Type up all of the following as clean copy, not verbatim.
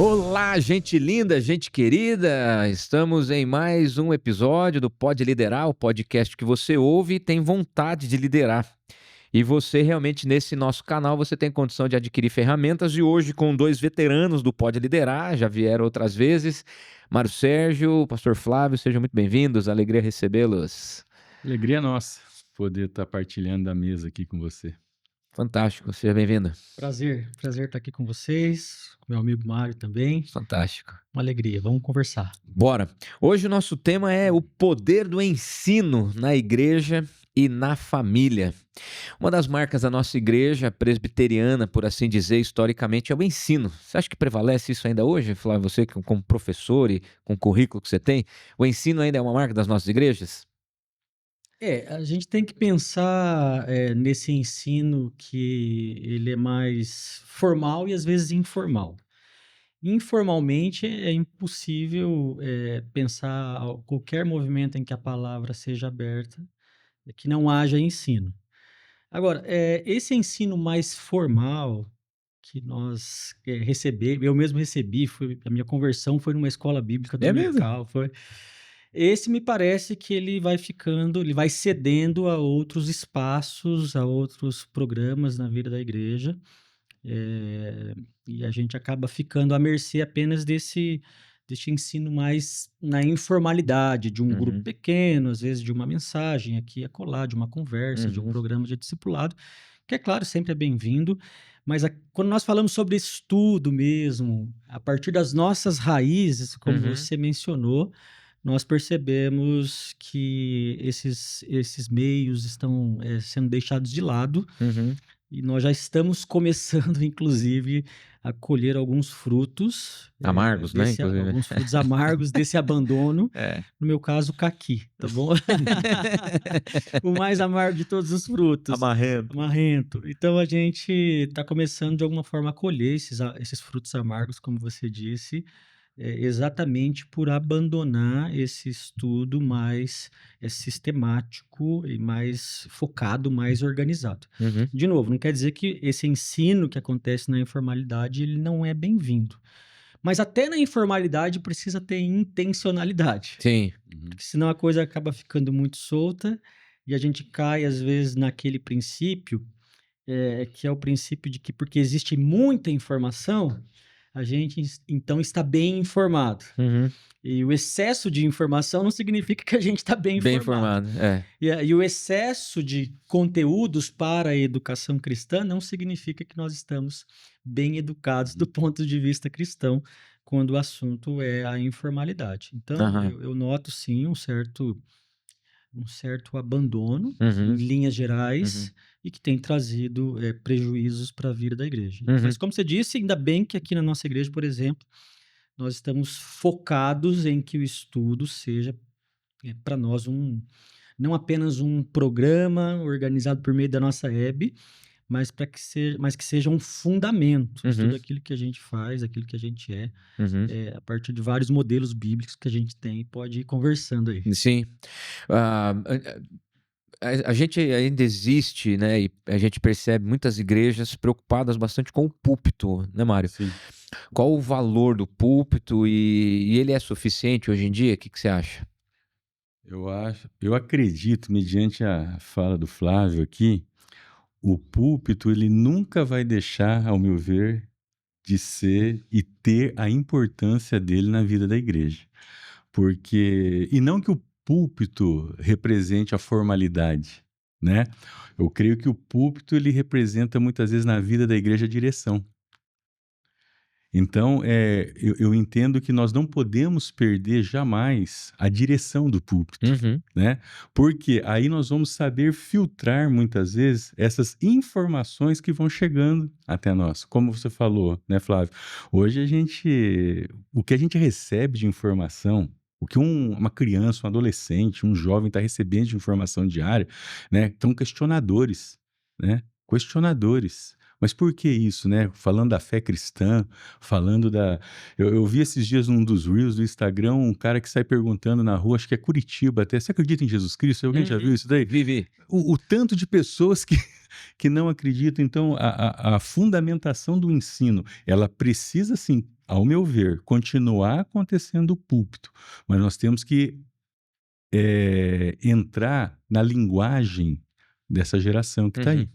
Olá, gente linda, gente querida! Estamos em mais um episódio do Pode Liderar, o podcast que você ouve e tem vontade de liderar. E você realmente, nesse nosso canal, você tem condição de adquirir ferramentas e hoje com dois veteranos do Pode Liderar, já vieram outras vezes, Mário Sérgio, Pastor Flávio, sejam muito bem-vindos, alegria recebê-los. Alegria nossa poder estar partilhando da mesa aqui com você. Fantástico, seja bem-vindo. Prazer estar aqui com vocês, com meu amigo Mário também. Fantástico. Uma alegria, vamos conversar. Bora. Hoje o nosso tema é o poder do ensino na igreja e na família. Uma das marcas da nossa igreja presbiteriana, por assim dizer, historicamente, é o ensino. Você acha que prevalece isso ainda hoje, Flávio? Você como professor e com o currículo que você tem, o ensino ainda é uma marca das nossas igrejas? A gente tem que pensar nesse ensino que ele é mais formal e às vezes informal. Informalmente é impossível pensar qualquer movimento em que a palavra seja aberta, que não haja ensino. Agora, esse ensino mais formal que nós recebemos, eu mesmo recebi, a minha conversão foi numa escola bíblica É mesmo? dominical, esse me parece que ele vai cedendo a outros espaços, a outros programas na vida da igreja, e a gente acaba ficando à mercê apenas deste ensino mais na informalidade, de um grupo Uhum, pequeno, às vezes de uma mensagem aqui e acolá, de uma conversa, de um uhum, programa de discipulado, que é claro, sempre é bem-vindo, mas quando nós falamos sobre estudo mesmo, a partir das nossas raízes, como uhum, você mencionou, nós percebemos que esses meios estão sendo deixados de lado uhum. e nós já estamos começando, inclusive, a colher alguns frutos, Amargos, né, inclusive. alguns frutos amargos desse abandono, É. no meu caso, o caqui, tá bom? O mais amargo de todos os frutos, Amarrento. amarrento. Então a gente está começando de alguma forma a colher esses frutos amargos, como você disse, exatamente por abandonar esse estudo mais sistemático e mais focado, mais organizado. Uhum. De novo, não quer dizer que esse ensino que acontece na informalidade ele não é bem-vindo. Mas até na informalidade precisa ter intencionalidade, Sim. porque senão a coisa acaba ficando muito solta e a gente cai, às vezes, naquele princípio, que é o princípio de que porque existe muita informação, a gente então está bem informado. Uhum. E o excesso de informação não significa que a gente está bem Bem informado. informado, é. E o excesso de conteúdos para a educação cristã não significa que nós estamos bem educados do ponto de vista cristão, quando o assunto é a informalidade. Então, Aham. eu noto sim um certo abandono, em Uhum, linhas uhum, gerais, e que tem trazido prejuízos para a vida da igreja. uhum. Mas, como você disse, ainda bem que aqui na nossa igreja, por exemplo, nós estamos focados em que o estudo seja para nós não apenas um programa organizado por meio da nossa web, mas que seja um fundamento de Uhum, tudo aquilo que a gente faz, aquilo que a gente uhum. a partir de vários modelos bíblicos que a gente tem e pode ir conversando aí. Sim. Ah, a gente ainda existe, né, e a gente percebe muitas igrejas preocupadas bastante com o púlpito, né, Mário? Sim. Qual o valor do púlpito e ele é suficiente hoje em dia? O que que você acha? Eu acredito, mediante a fala do Flávio aqui, o púlpito ele nunca vai deixar, ao meu ver, de ser e ter a importância dele na vida da igreja. E não que o púlpito represente a formalidade, né? Eu creio que o púlpito ele representa muitas vezes na vida da igreja a direção. Então, eu entendo que nós não podemos perder jamais a direção do púlpito, Uhum, né? Porque aí nós vamos saber filtrar muitas vezes essas informações que vão chegando até nós. Como você falou, né, Flávio? Hoje o que a gente recebe de informação, o que uma criança, um adolescente, um jovem está recebendo de informação diária, né? São questionadores, né? Questionadores. Mas por que isso, né? Falando da fé cristã, falando da. Eu vi esses dias num dos Reels do Instagram um cara que sai perguntando na rua, acho que é Curitiba até, você acredita em Jesus Cristo? Alguém já viu uhum. isso daí? Vivi. O tanto de pessoas que não acreditam. Então, a fundamentação do ensino, ela precisa sim ao meu ver, continuar acontecendo o púlpito, mas nós temos que entrar na linguagem dessa geração que está aí.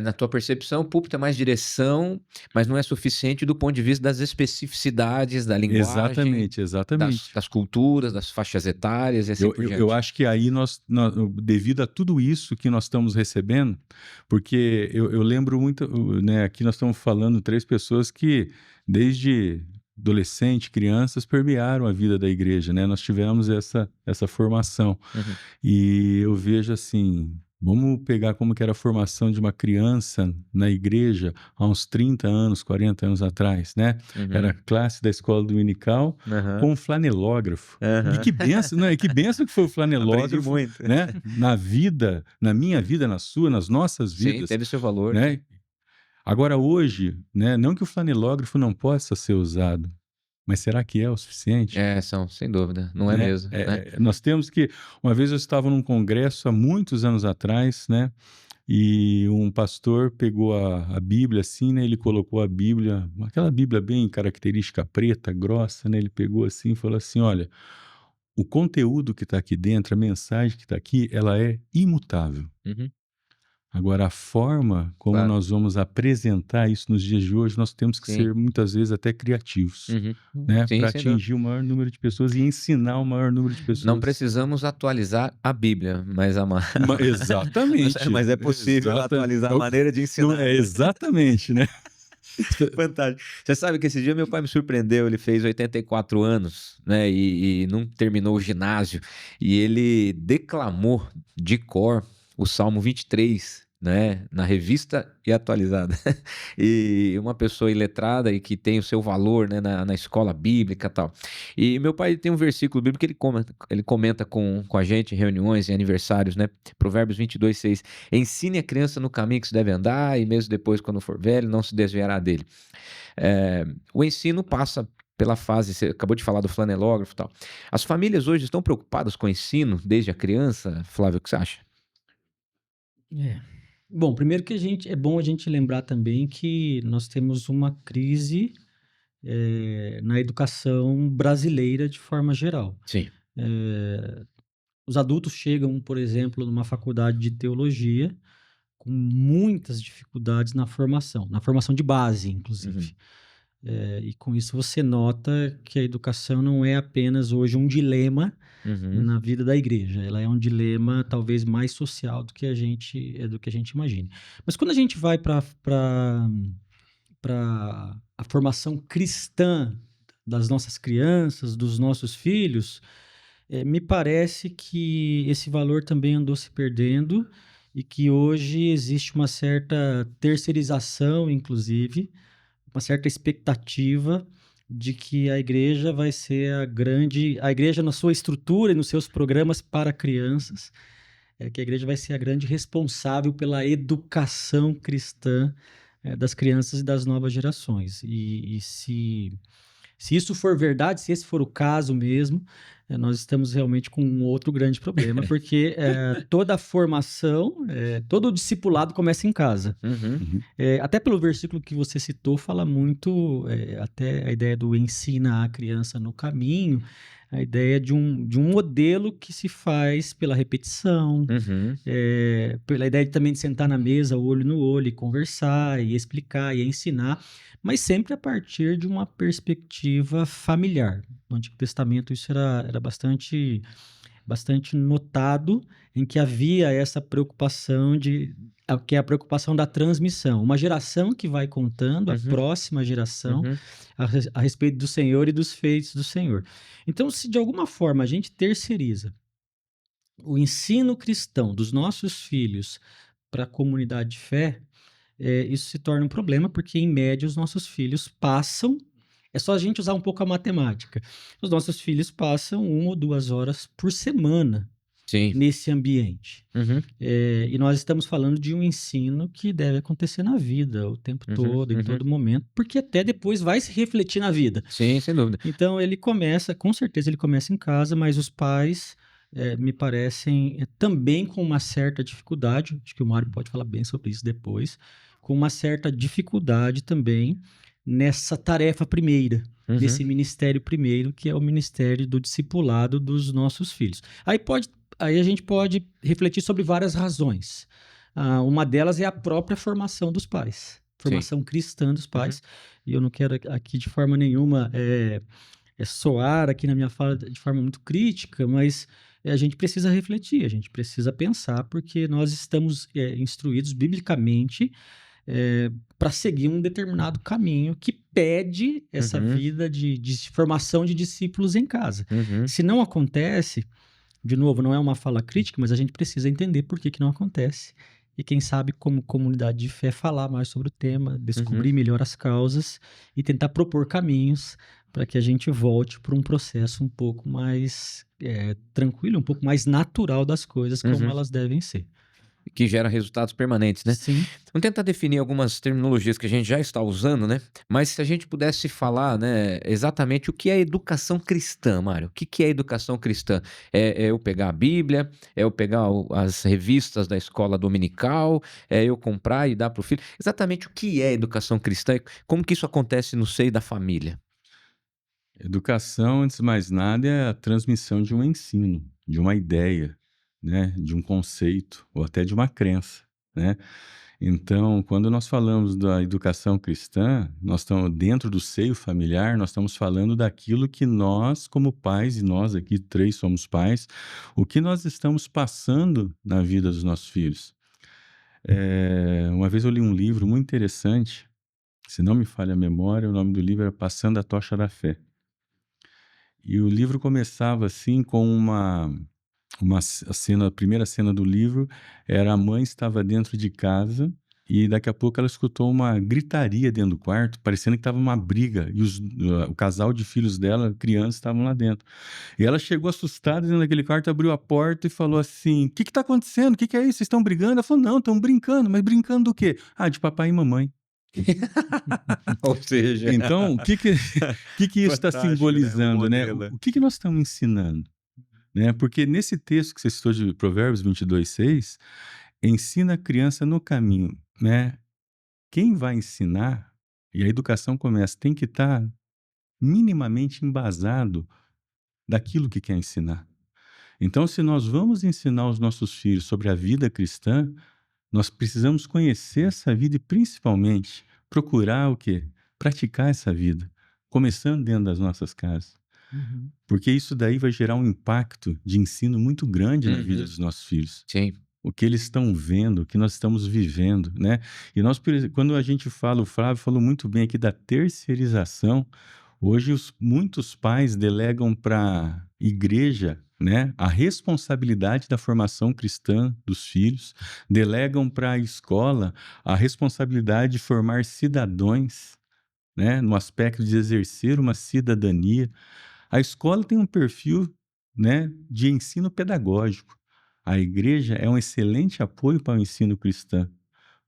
Na tua percepção, o púlpito é mais direção, mas não é suficiente do ponto de vista das especificidades da linguagem, Exatamente. das culturas, das faixas etárias e assim por diante. Eu acho que aí devido a tudo isso que nós estamos recebendo, porque eu lembro muito, né, aqui nós estamos falando 3 pessoas que desde adolescente, crianças, permearam a vida da igreja, né? Nós tivemos essa formação. E eu vejo assim, vamos pegar como que era a formação de uma criança na igreja há uns 30 anos, 40 anos atrás, né? Era a classe da escola dominical com um flanelógrafo. E que benção, né? Que benção que foi o flanelógrafo, muito. né? Na vida, na minha vida, na sua, nas nossas vidas. Sim, teve seu valor. Né? Agora, hoje, né? Não que o flanelógrafo não possa ser usado, mas será que é o suficiente? Sem dúvida, não é mesmo. Né? Nós temos que... Uma vez eu estava num congresso há muitos anos atrás, né? E um pastor pegou a Bíblia assim, né? Ele colocou a Bíblia, aquela Bíblia bem característica, preta, grossa, né? Ele pegou assim e falou assim, olha, o conteúdo que está aqui dentro, a mensagem que está aqui, ela é imutável. Agora, a forma como nós vamos apresentar isso nos dias de hoje, nós temos que ser, muitas vezes, até criativos, né? Para atingir o maior número de pessoas e ensinar o maior número de pessoas. Não precisamos atualizar a Bíblia, mas Exatamente. Mas é possível atualizar a maneira de ensinar. Exatamente, né? Fantástico. Você sabe que esse dia meu pai me surpreendeu, ele fez 84 anos, né, e não terminou o ginásio, e ele declamou de cor o Salmo 23, né, na revista e atualizada. E uma pessoa iletrada e que tem o seu valor, né, na escola bíblica e tal. E meu pai tem um versículo bíblico que ele comenta com a gente em reuniões e aniversários, né? Provérbios 22:6. Ensine a criança no caminho que se deve andar e mesmo depois, quando for velho, não se desviará dele. O ensino passa pela fase, você acabou de falar do flanelógrafo e tal. As famílias hoje estão preocupadas com o ensino desde a criança? Flávio, o que você acha? Bom, primeiro que é bom a gente lembrar também que nós temos uma crise na educação brasileira de forma geral. Sim. Os adultos chegam, por exemplo, numa faculdade de teologia com muitas dificuldades na formação de base, inclusive. E com isso você nota que a educação não é apenas hoje um dilema na vida da igreja, ela é um dilema talvez mais social do que a gente imagina. Mas quando a gente vai para a formação cristã das nossas crianças, dos nossos filhos, me parece que esse valor também andou se perdendo e que hoje existe uma certa terceirização, inclusive, uma certa expectativa de que a igreja vai ser a igreja na sua estrutura e nos seus programas para crianças, que a igreja vai ser a grande responsável pela educação cristã das crianças e das novas gerações. E se isso for verdade, se esse for o caso mesmo, nós estamos realmente com um outro grande problema, porque toda a formação, todo o discipulado começa em casa. Até pelo versículo que você citou, fala muito, até a ideia do ensina a criança no caminho, a ideia de um modelo que se faz pela repetição, pela ideia também de sentar na mesa, olho no olho, e conversar, e explicar, e ensinar, mas sempre a partir de uma perspectiva familiar. No Antigo Testamento isso era bastante notado, em que havia essa preocupação que é a preocupação da transmissão. Uma geração que vai contando a próxima geração a respeito do Senhor e dos feitos do Senhor. Então, se de alguma forma a gente terceiriza o ensino cristão dos nossos filhos para a comunidade de fé, isso se torna um problema, porque em média os nossos filhos passam, é só a gente usar um pouco a matemática, os nossos filhos passam 1 ou 2 horas por semana nesse ambiente. E nós estamos falando de um ensino que deve acontecer na vida o tempo todo, em todo momento, porque até depois vai se refletir na vida. Sim, sem dúvida. Então com certeza ele começa em casa, mas os pais me parecem também com uma certa dificuldade, acho que o Mário pode falar bem sobre isso depois, com uma certa dificuldade também nessa tarefa primeira, Uhum. nesse ministério primeiro, que é o ministério do discipulado dos nossos filhos. Aí a gente pode refletir sobre várias razões. Uma delas é a própria formação dos pais, formação cristã dos pais. E eu não quero aqui de forma nenhuma soar aqui na minha fala de forma muito crítica, mas a gente precisa refletir, a gente precisa pensar, porque nós estamos instruídos biblicamente para seguir um determinado caminho que pede essa Uhum. vida de formação de discípulos em casa. Uhum. Se não acontece, de novo, não é uma fala crítica, mas a gente precisa entender por que não acontece. E quem sabe, como comunidade de fé, falar mais sobre o tema, descobrir melhor as causas e tentar propor caminhos para que a gente volte para um processo um pouco mais tranquilo, um pouco mais natural das coisas, como elas devem ser. Que gera resultados permanentes, né? Sim. Vamos tentar definir algumas terminologias que a gente já está usando, né? Mas se a gente pudesse falar, né, exatamente o que é educação cristã, Mário? O que é educação cristã? É eu pegar a Bíblia? É eu pegar as revistas da escola dominical? É eu comprar e dar para o filho? Exatamente o que é educação cristã e como que isso acontece no seio da família? Educação, antes de mais nada, é a transmissão de um ensino, de uma ideia, né, de um conceito ou até de uma crença, né? Então, quando nós falamos da educação cristã, nós estamos dentro do seio familiar, nós estamos falando daquilo que nós, como pais, e nós aqui três somos pais, o que nós estamos passando na vida dos nossos filhos. Uma vez eu li um livro muito interessante, se não me falha a memória, o nome do livro era Passando a Tocha da Fé. E o livro começava assim com a primeira cena do livro era a mãe estava dentro de casa e daqui a pouco ela escutou uma gritaria dentro do quarto, parecendo que estava uma briga e o casal de filhos dela, crianças, estavam lá dentro. E ela chegou assustada dentro daquele quarto, abriu a porta e falou assim: "O que está acontecendo? O que é isso? Vocês estão brigando?" Ela falou: "Não, estão brincando, mas brincando do quê? Ah, de papai e mamãe." Ou seja, Então, o que isso está fantástico, né? O simbolizando, né? modelo. O que nós estamos ensinando? Né? Porque nesse texto que você citou de Provérbios 22:6, ensina a criança no caminho, né? Quem vai ensinar, e a educação começa, tem que estar minimamente embasado daquilo que quer ensinar. Então, se nós vamos ensinar os nossos filhos sobre a vida cristã, nós precisamos conhecer essa vida e, principalmente, procurar o quê? Praticar essa vida, começando dentro das nossas casas. Uhum. Porque isso daí vai gerar um impacto de ensino muito grande na vida dos nossos filhos. Sim. O que eles estão vendo, o que nós estamos vivendo, né? E nós, quando a gente fala, o Flávio falou muito bem aqui da terceirização, hoje muitos pais delegam para a igreja, né, a responsabilidade da formação cristã dos filhos, delegam para a escola a responsabilidade de formar cidadãos, né, no aspecto de exercer uma cidadania. A escola tem um perfil, né, de ensino pedagógico. A igreja é um excelente apoio para o ensino cristão.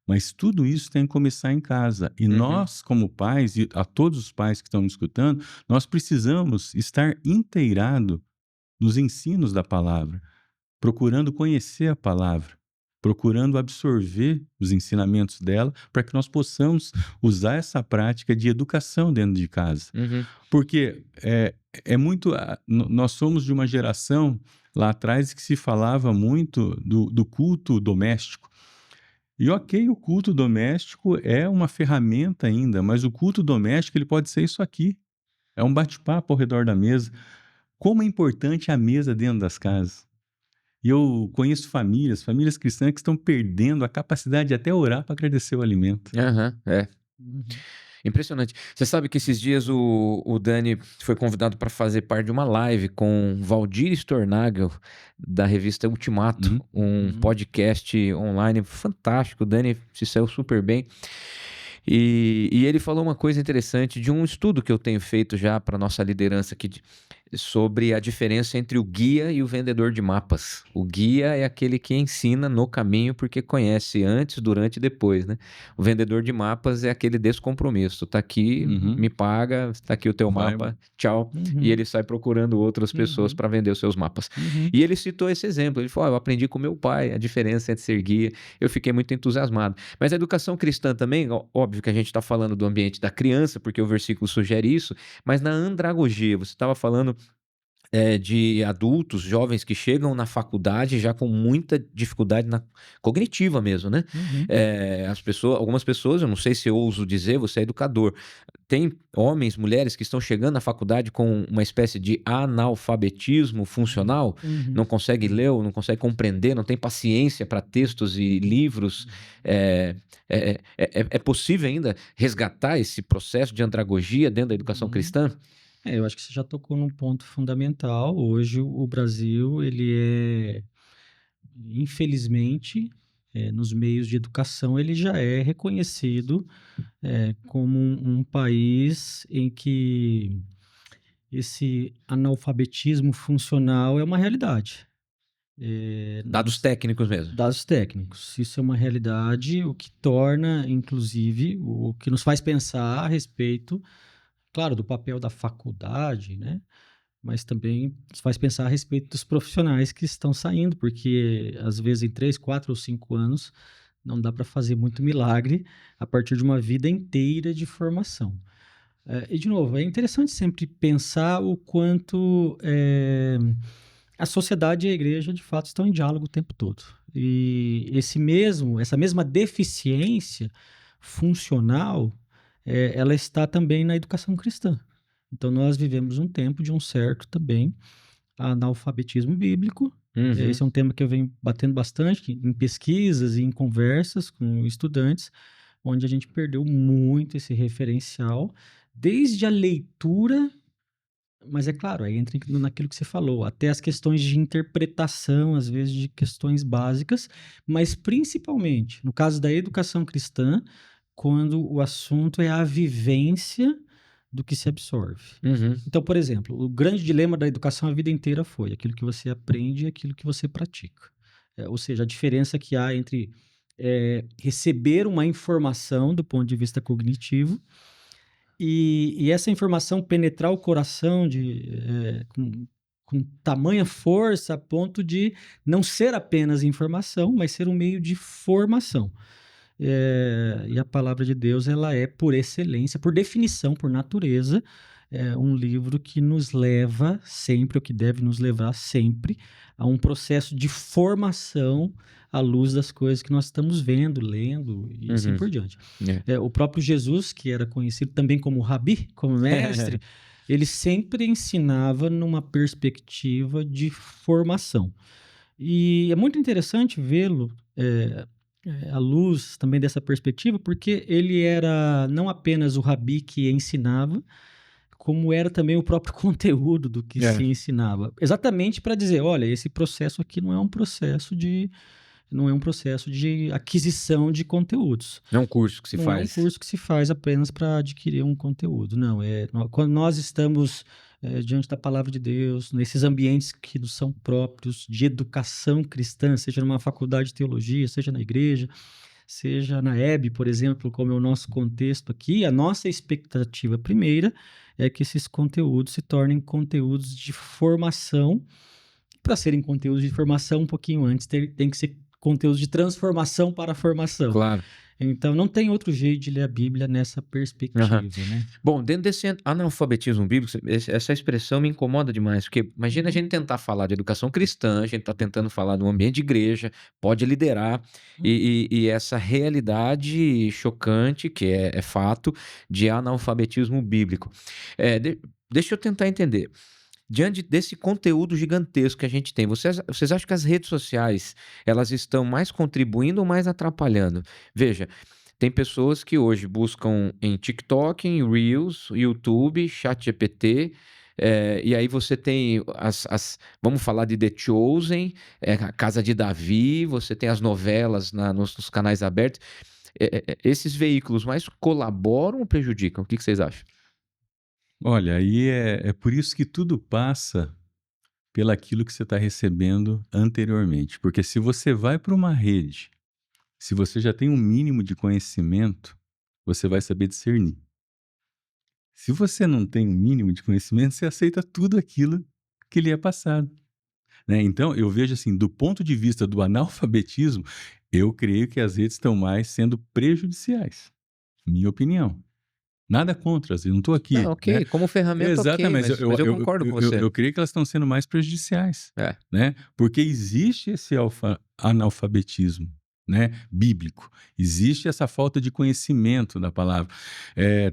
Mas tudo isso tem que começar em casa. E nós, como pais, e a todos os pais que estão me escutando, nós precisamos estar inteirados nos ensinos da palavra, procurando conhecer a palavra, procurando absorver os ensinamentos dela, para que nós possamos usar essa prática de educação dentro de casa. Porque nós somos de uma geração lá atrás que se falava muito do culto doméstico. E ok, o culto doméstico é uma ferramenta ainda, mas o culto doméstico ele pode ser isso aqui. É um bate-papo ao redor da mesa. Como é importante a mesa dentro das casas. E eu conheço famílias cristãs que estão perdendo a capacidade de até orar para agradecer o alimento. É. Impressionante. Você sabe que esses dias o Dani foi convidado para fazer parte de uma live com Valdir Stornagel, da revista Ultimato, um podcast online fantástico. O Dani se saiu super bem. E ele falou uma coisa interessante de um estudo que eu tenho feito já para nossa liderança aqui. sobre a diferença entre o guia e o vendedor de mapas. O guia é aquele que ensina no caminho porque conhece antes, durante e depois, né? O vendedor de mapas é aquele descompromisso. Tá aqui, me paga, tá aqui o teu Vai. mapa, tchau. Uhum. E ele sai procurando outras pessoas para vender os seus mapas. Uhum. E ele citou esse exemplo. Ele falou: eu aprendi com meu pai a diferença entre ser guia. Eu fiquei muito entusiasmado. Mas a educação cristã também, óbvio que a gente está falando do ambiente da criança, porque o versículo sugere isso, mas na andragogia, você estava falando de adultos, jovens que chegam na faculdade já com muita dificuldade cognitiva mesmo, né? Uhum. Algumas pessoas, eu não sei se eu ouso dizer, você é educador, tem homens, mulheres que estão chegando na faculdade com uma espécie de analfabetismo funcional, Uhum. não consegue ler, não consegue compreender, não tem paciência para textos e livros. É possível ainda resgatar esse processo de andragogia dentro da educação cristã? Eu acho que você já tocou num ponto fundamental. Hoje o Brasil, ele infelizmente, nos meios de educação, ele já é reconhecido como um país em que esse analfabetismo funcional é uma realidade. Dados técnicos mesmo. Dados técnicos. Isso é uma realidade, o que torna, inclusive, o que nos faz pensar a respeito, claro, do papel da faculdade, né? Mas também nos faz pensar a respeito dos profissionais que estão saindo, porque às vezes em 3, 4 ou 5 anos não dá para fazer muito milagre a partir de uma vida inteira de formação. E, de novo, é interessante sempre pensar o quanto a sociedade e a igreja, de fato, estão em diálogo o tempo todo. E essa mesma deficiência funcional, ela está também na educação cristã. Então, nós vivemos um tempo de um certo também analfabetismo bíblico. Esse é um tema que eu venho batendo bastante em pesquisas e em conversas com estudantes, onde a gente perdeu muito esse referencial, desde a leitura, mas é claro, aí entra naquilo que você falou, até as questões de interpretação, às vezes de questões básicas, mas principalmente, no caso da educação cristã, quando o assunto é a vivência do que se absorve. Então, por exemplo, o grande dilema da educação a vida inteira foi aquilo que você aprende e aquilo que você pratica. Ou seja, a diferença que há entre receber uma informação do ponto de vista cognitivo e essa informação penetrar o coração com tamanha força a ponto de não ser apenas informação, mas ser um meio de formação. E a palavra de Deus, ela é, por excelência, por definição, por natureza, um livro que nos leva sempre, o que deve nos levar sempre, a um processo de formação à luz das coisas que nós estamos vendo, lendo e assim por diante. O próprio Jesus, que era conhecido também como Rabi, como mestre, ele sempre ensinava numa perspectiva de formação. E é muito interessante vê-lo à luz também dessa perspectiva, porque ele era não apenas o rabi que ensinava, como era também o próprio conteúdo do que se ensinava. Exatamente para dizer, olha, esse processo aqui não é um processo de aquisição de conteúdos. Não é um curso que se faz. Não é um curso que se faz apenas para adquirir um conteúdo. Não, quando nós estamos diante da palavra de Deus, nesses ambientes que nos são próprios de educação cristã, seja numa faculdade de teologia, seja na igreja, seja na EB, por exemplo, como é o nosso contexto aqui, a nossa expectativa primeira é que esses conteúdos se tornem conteúdos de formação. Para serem conteúdos de formação, um pouquinho antes tem que ser conteúdos de transformação para a formação. Claro. Então, não tem outro jeito de ler a Bíblia nessa perspectiva, né? Bom, dentro desse analfabetismo bíblico, essa expressão me incomoda demais, porque imagina a gente tentar falar de educação cristã, a gente está tentando falar de um ambiente de igreja, pode liderar, e essa realidade chocante, que é fato, de analfabetismo bíblico. Deixa eu tentar entender. Diante desse conteúdo gigantesco que a gente tem, vocês acham que as redes sociais, elas estão mais contribuindo ou mais atrapalhando? Veja, tem pessoas que hoje buscam em TikTok, em Reels, YouTube, ChatGPT, e aí você tem vamos falar de The Chosen, a Casa de Davi, você tem as novelas nos canais abertos. Esses veículos mais colaboram ou prejudicam? O que vocês acham? Olha, aí é por isso que tudo passa pelaquilo que você está recebendo anteriormente. Porque se você vai para uma rede, se você já tem um mínimo de conhecimento, você vai saber discernir. Se você não tem um mínimo de conhecimento, você aceita tudo aquilo que lhe é passado, né. Então eu vejo assim, do ponto de vista do analfabetismo, eu creio que as redes estão mais sendo prejudiciais, minha opinião. Nada contra, assim, não estou Não, aqui, né. ok, como ferramenta, ok, Exatamente, mas eu concordo com você. eu creio que elas estão sendo mais prejudiciais, É, né, porque existe esse analfabetismo, né, bíblico, existe essa falta de conhecimento da palavra.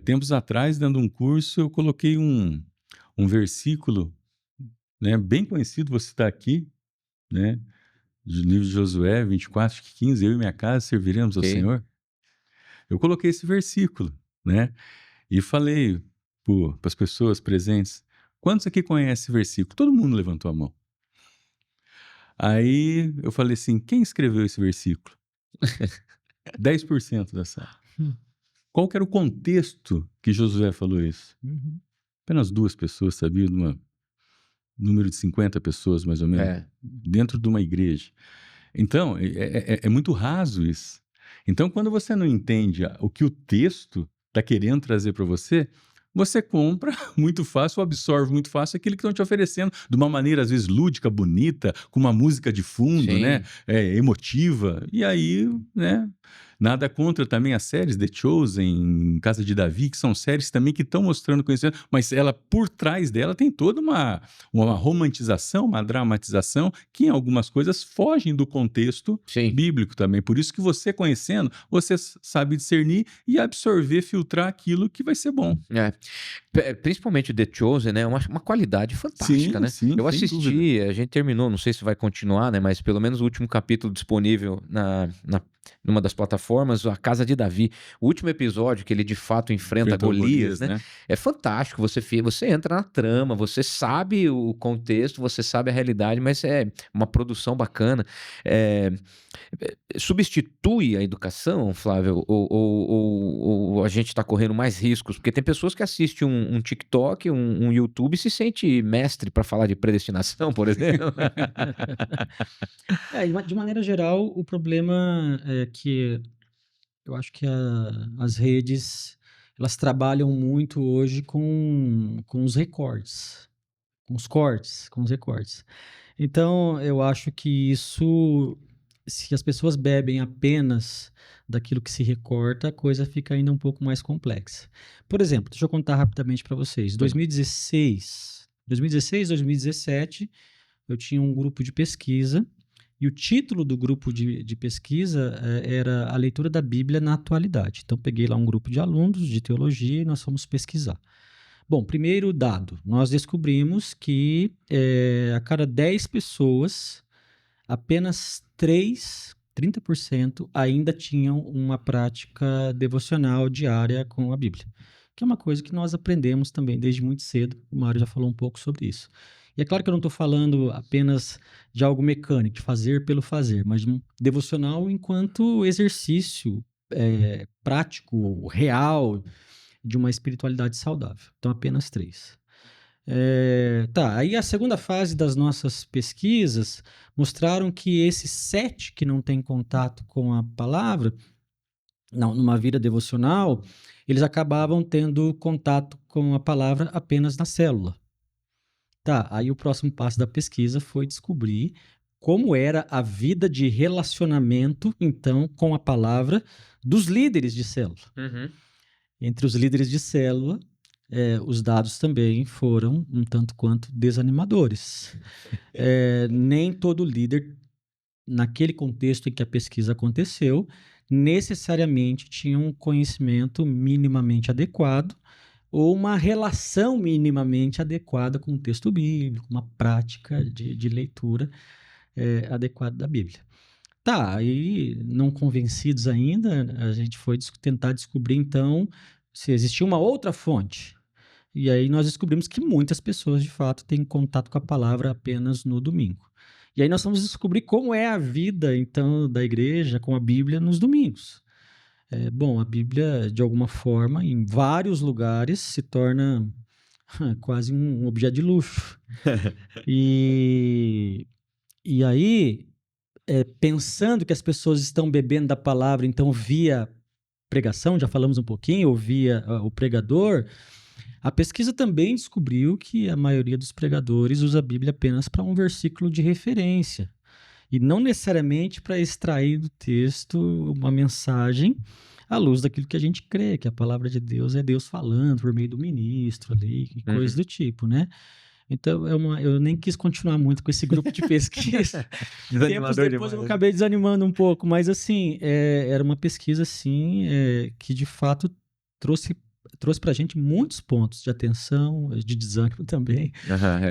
Tempos atrás, dando um curso, eu coloquei um versículo, né, bem conhecido, vou citar aqui, né, do livro de Josué 24, 15, eu e minha casa serviremos ao ok. Senhor. Eu coloquei esse versículo, né, e falei para as pessoas presentes: "Quantos aqui conhecem esse versículo?" Todo mundo levantou a mão. Aí eu falei assim: "Quem escreveu esse versículo?" 10% da sala. Hum. Qual que era o contexto que Josué falou isso? Uhum. Apenas 2 pessoas sabiam, numa número de 50 pessoas, mais ou menos, É, dentro de uma igreja. Então, é muito raso isso. Então, quando você não entende o que o texto está querendo trazer para você, você compra muito fácil, ou absorve muito fácil aquilo que estão te oferecendo, de uma maneira, às vezes, lúdica, bonita, com uma música de fundo, né, sim. emotiva. E aí, né, nada contra também as séries The Chosen, Casa de Davi, que são séries também que estão mostrando conhecimento, mas ela, por trás dela, tem toda uma romantização, uma dramatização, que em algumas coisas fogem do contexto Sim. bíblico também. Por isso que você conhecendo, você sabe discernir e absorver, filtrar aquilo que vai ser bom. É. Principalmente The Chosen, né, uma qualidade fantástica, Sim, né. sim, Eu sem dúvida. assisti, a gente terminou, não sei se vai continuar, né, mas pelo menos o último capítulo disponível numa das plataformas, A Casa de Davi. O último episódio que ele de fato enfrenta Enfrentou Golias, Golias, né, né? é fantástico, você entra na trama, você sabe o contexto, você sabe a realidade, mas é uma produção bacana. Eh Substitui a educação, Flávio, ou a gente está correndo mais riscos? Porque tem pessoas que assistem um TikTok, um YouTube e se sente mestre para falar de predestinação, por exemplo. De maneira geral, o problema é que eu acho que as redes, elas trabalham muito hoje com os recortes, com os recortes. Então, eu acho que isso, se as pessoas bebem apenas daquilo que se recorta, a coisa fica ainda um pouco mais complexa. Por exemplo, deixa eu contar rapidamente para vocês. Pois não. 2016, 2017, eu tinha um grupo de pesquisa e o título do grupo de pesquisa era A Leitura da Bíblia na Atualidade. Então, peguei lá um grupo de alunos de teologia e nós fomos pesquisar. Bom, primeiro dado, nós descobrimos que a cada 10 pessoas, apenas 30% ainda tinham uma prática devocional diária com a Bíblia, que é uma coisa que nós aprendemos também desde muito cedo. O Mário já falou um pouco sobre isso. E é claro que eu não estou falando apenas de algo mecânico, de fazer pelo fazer, mas de um devocional enquanto exercício prático, real, de uma espiritualidade saudável. Então, apenas 3. Tá, aí a segunda fase das nossas pesquisas mostraram que esses 7 que não têm contato com a palavra, numa vida devocional, eles acabavam tendo contato com a palavra apenas na célula. Tá, aí o próximo passo da pesquisa foi descobrir como era a vida de relacionamento, então, com a palavra dos líderes de célula. Uhum. Entre os líderes de célula, os dados também foram um tanto quanto desanimadores. Nem todo líder, naquele contexto em que a pesquisa aconteceu, necessariamente tinha um conhecimento minimamente adequado ou uma relação minimamente adequada com o texto bíblico, uma prática de leitura adequada da Bíblia. Tá, aí não convencidos ainda, a gente foi tentar descobrir então se existia uma outra fonte. E aí nós descobrimos que muitas pessoas de fato têm contato com a palavra apenas no domingo. E aí nós vamos descobrir como é a vida então da igreja com a Bíblia nos domingos. Bom, a Bíblia de alguma forma em vários lugares se torna quase um objeto de luxo. E, e aí, pensando que as pessoas estão bebendo da palavra, então via pregação, já falamos um pouquinho, ou via o pregador, a pesquisa também descobriu que a maioria dos pregadores usa a Bíblia apenas para um versículo de referência. E não necessariamente para extrair do texto uma mensagem à luz daquilo que a gente crê, que a palavra de Deus é Deus falando por meio do ministro ali, e coisas do tipo, né? Então, eu nem quis continuar muito com esse grupo de pesquisa. Tempos depois eu acabei desanimando um pouco, mas assim, era uma pesquisa assim, que de fato trouxe para a gente muitos pontos de atenção, de desânimo também,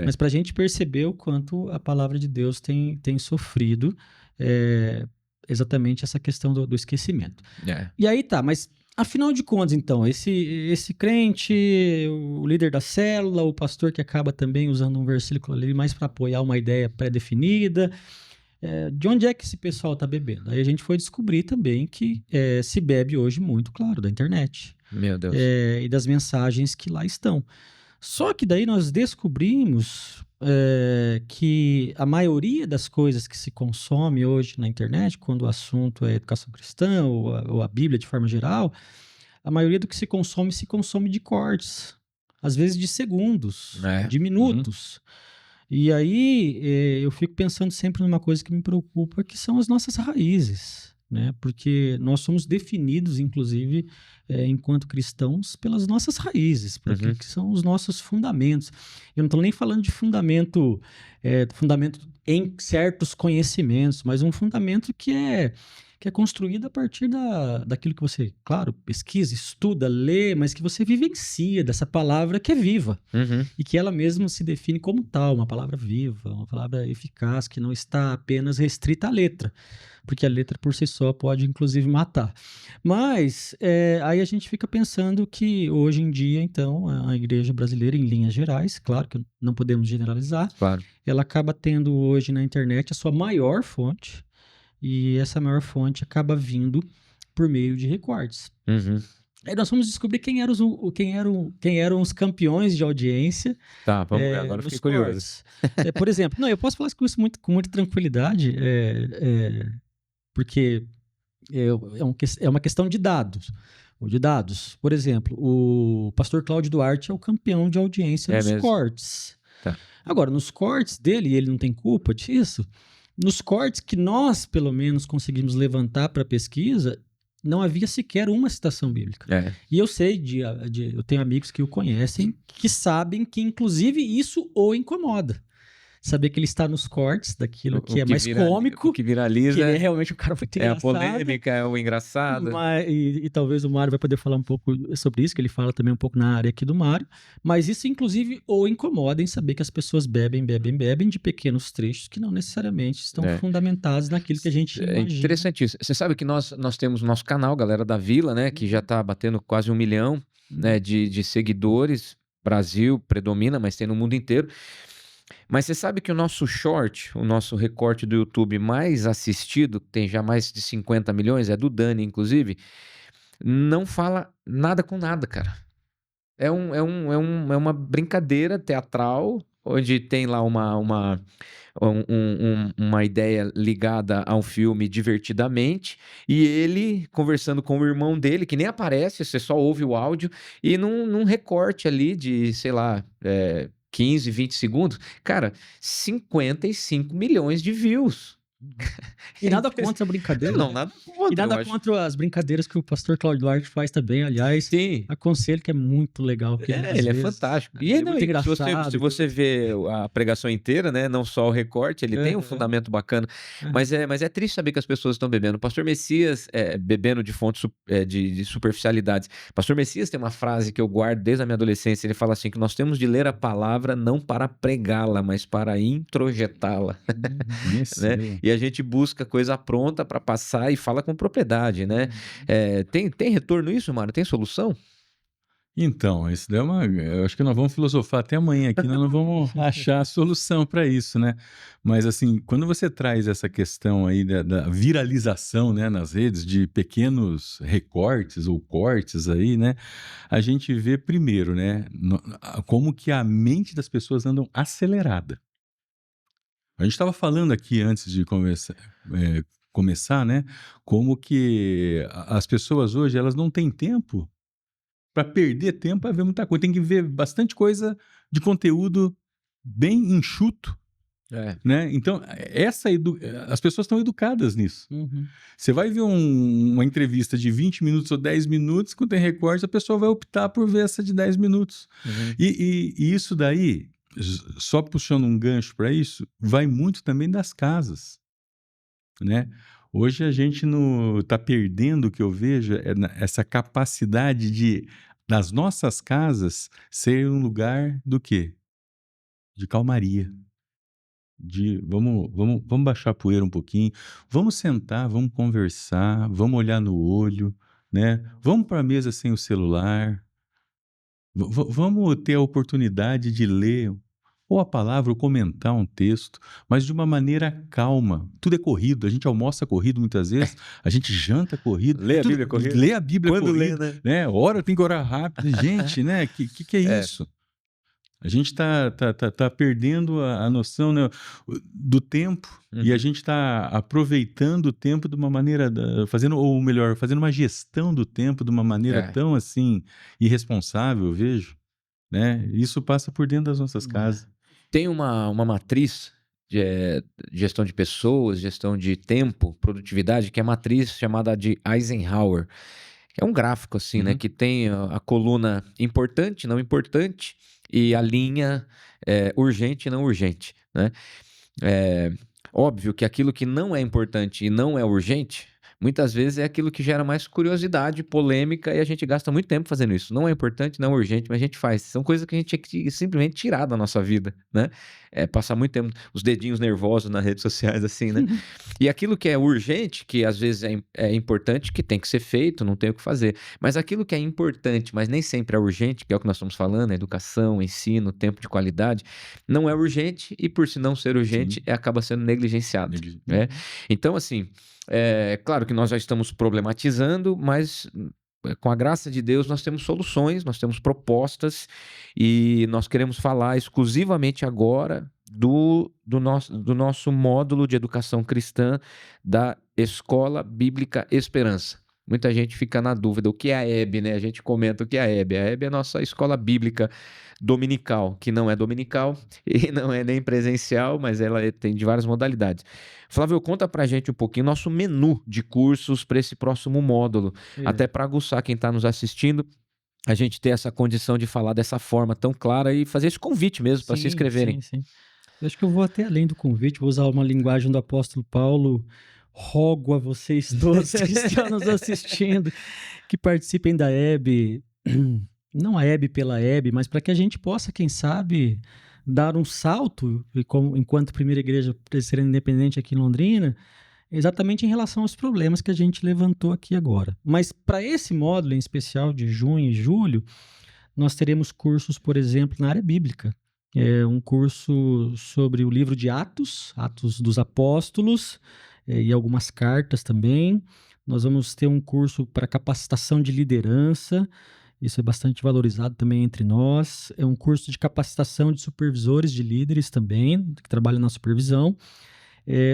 mas para a gente perceber o quanto a palavra de Deus tem sofrido exatamente essa questão do esquecimento. E aí tá, mas afinal de contas, então, esse crente, o líder da célula, o pastor que acaba também usando um versículo ali mais para apoiar uma ideia pré-definida, de onde é que esse pessoal está bebendo? Aí a gente foi descobrir também que se bebe hoje muito, claro, da internet. Meu Deus. E das mensagens que lá estão. Só que daí nós descobrimos que a maioria das coisas que se consome hoje na internet, quando o assunto é educação cristã ou a Bíblia de forma geral, a maioria do que se consome de cortes, às vezes de segundos, de minutos. E aí eu fico pensando sempre numa coisa que me preocupa, que são as nossas raízes, né? Porque nós somos definidos, inclusive, enquanto cristãos, pelas nossas raízes, por aquilo que são os nossos fundamentos. Eu não estou nem falando de fundamento em certos conhecimentos, mas um fundamento que é construído a partir daquilo que você, claro, pesquisa, estuda, lê, mas que você vivencia dessa palavra que é viva. E que ela mesma se define como tal, uma palavra viva, uma palavra eficaz, que não está apenas restrita à letra, porque a letra por si só pode, inclusive, matar. Mas aí a gente fica pensando que hoje em dia, então, a igreja brasileira, em linhas gerais, claro que não podemos generalizar, ela acaba tendo hoje na internet a sua maior fonte, e essa maior fonte acaba vindo por meio de recortes. Aí nós vamos descobrir quem eram os campeões de audiência. Tá, vamos ver, agora eu fiquei curioso. Por exemplo, eu posso falar isso com muita tranquilidade, porque é uma questão de dados. Por exemplo, o pastor Cláudio Duarte é o campeão de audiência nos cortes. Tá. Agora, nos cortes dele, e ele não tem culpa disso, nos cortes que nós, pelo menos, conseguimos levantar para a pesquisa, não havia sequer uma citação bíblica. E eu sei, eu tenho amigos que o conhecem, que sabem que, inclusive, isso o incomoda. Saber que ele está nos cortes daquilo que é mais cômico, o que viraliza, que ele é realmente um cara muito engraçado. É a polêmica, é o engraçado. E talvez o Mário vai poder falar um pouco sobre isso, que ele fala também um pouco na área aqui do Mário. Mas isso, inclusive, o incomoda em saber que as pessoas bebem de pequenos trechos que não necessariamente estão fundamentados naquilo que a gente imagina. É interessante isso. Você sabe que nós temos o nosso canal, Galera da Vila, né? Que já está batendo quase 1 milhão né, de seguidores. Brasil predomina, mas tem no mundo inteiro. Mas você sabe que o nosso short, o nosso recorte do YouTube mais assistido, que tem já mais de 50 milhões, é do Dani, inclusive, não fala nada com nada, cara. É uma brincadeira teatral, onde tem lá uma ideia ligada a um filme divertidamente, e ele conversando com o irmão dele, que nem aparece, você só ouve o áudio, e num recorte ali de, sei lá, 15, 20 segundos, cara, 55 milhões de views. E nada contra a brincadeira. Não, nada contra. E nada contra as brincadeiras que o pastor Cláudio Duarte faz também, aliás. Sim. Aconselho, que é muito legal. Ele é fantástico. E é muito engraçado. Se você vê a pregação inteira, né, não só o recorte, ele tem um fundamento bacana. Mas é triste saber que as pessoas estão bebendo. O pastor Messias, bebendo de fontes de superficialidades. O pastor Messias tem uma frase que eu guardo desde a minha adolescência. Ele fala assim, que nós temos de ler a palavra não para pregá-la, mas para introjetá-la. Né? E a gente busca coisa pronta para passar e fala com propriedade, né? Tem retorno isso, Mário? Tem solução? Então, isso daí eu acho que nós vamos filosofar até amanhã aqui, nós não vamos achar a solução para isso, né? Mas assim, quando você traz essa questão aí da viralização, né, nas redes de pequenos recortes ou cortes aí, né, a gente vê primeiro, né, como que a mente das pessoas andam acelerada. A gente estava falando aqui antes de começar, né, como que as pessoas hoje elas não têm tempo para perder tempo para ver muita coisa. Tem que ver bastante coisa de conteúdo bem enxuto, É. né? Então, as pessoas estão educadas nisso. Uhum. Você vai ver uma entrevista de 20 minutos ou 10 minutos, quando tem recorte, a pessoa vai optar por ver essa de 10 minutos. Uhum. E isso daí, só puxando um gancho para isso, vai muito também das casas, né? Hoje a gente está perdendo, o que eu vejo, essa capacidade das nossas casas ser um lugar do quê? De calmaria. Vamos baixar a poeira um pouquinho, vamos sentar, vamos conversar, vamos olhar no olho, né? Vamos para a mesa sem o celular, vamos ter a oportunidade de ler ou a palavra ou comentar um texto, mas de uma maneira calma. Tudo é corrido, a gente almoça corrido muitas vezes, a gente janta corrido. Lê a Bíblia corrida. Lê a Bíblia Quando corrido, lê, né? né? Ora, tem que orar rápido. Gente, né? Que é isso? A gente tá perdendo a noção, né, do tempo, e a gente está aproveitando o tempo de uma maneira, fazendo uma gestão do tempo de uma maneira tão assim irresponsável, eu vejo, né? Isso passa por dentro das nossas casas. Tem uma matriz de gestão de pessoas, gestão de tempo, produtividade, que é a matriz chamada de Eisenhower. É um gráfico assim, né, que tem a coluna importante, não importante, e a linha urgente e não urgente, né? Óbvio que aquilo que não é importante e não é urgente, muitas vezes é aquilo que gera mais curiosidade, polêmica, e a gente gasta muito tempo fazendo isso. Não é importante, não é urgente, mas a gente faz. São coisas que a gente tinha que simplesmente tirar da nossa vida, né? Passar muito tempo, os dedinhos nervosos nas redes sociais, assim, né? E aquilo que é urgente, que às vezes é importante, que tem que ser feito, não tem o que fazer. Mas aquilo que é importante, mas nem sempre é urgente, que é o que nós estamos falando, educação, ensino, tempo de qualidade, não é urgente e por se não ser urgente, acaba sendo negligenciado, né? Então, assim, claro que nós já estamos problematizando, mas com a graça de Deus nós temos soluções, nós temos propostas e nós queremos falar exclusivamente agora do nosso módulo de educação cristã da Escola Bíblica Esperança. Muita gente fica na dúvida, o que é a EB, né? A gente comenta o que é a EB. A EB é a nossa escola bíblica dominical, que não é dominical e não é nem presencial, mas ela tem de várias modalidades. Flávio, conta pra gente um pouquinho nosso menu de cursos para esse próximo módulo, até para aguçar quem está nos assistindo, a gente ter essa condição de falar dessa forma tão clara e fazer esse convite mesmo para se inscreverem. Sim. Eu acho que eu vou até além do convite, vou usar uma linguagem do apóstolo Paulo. Rogo a vocês todos que estão nos assistindo que participem da EB, não a EB pela EB, mas para que a gente possa, quem sabe, dar um salto, enquanto Primeira Igreja Presbiteriana Independente aqui em Londrina, exatamente em relação aos problemas que a gente levantou aqui agora. Mas para esse módulo em especial de junho e julho, nós teremos cursos, por exemplo, na área bíblica. Um curso sobre o livro de Atos dos Apóstolos, e algumas cartas também. Nós vamos ter um curso para capacitação de liderança, isso é bastante valorizado também entre nós. É um curso de capacitação de supervisores, de líderes também, que trabalham na supervisão.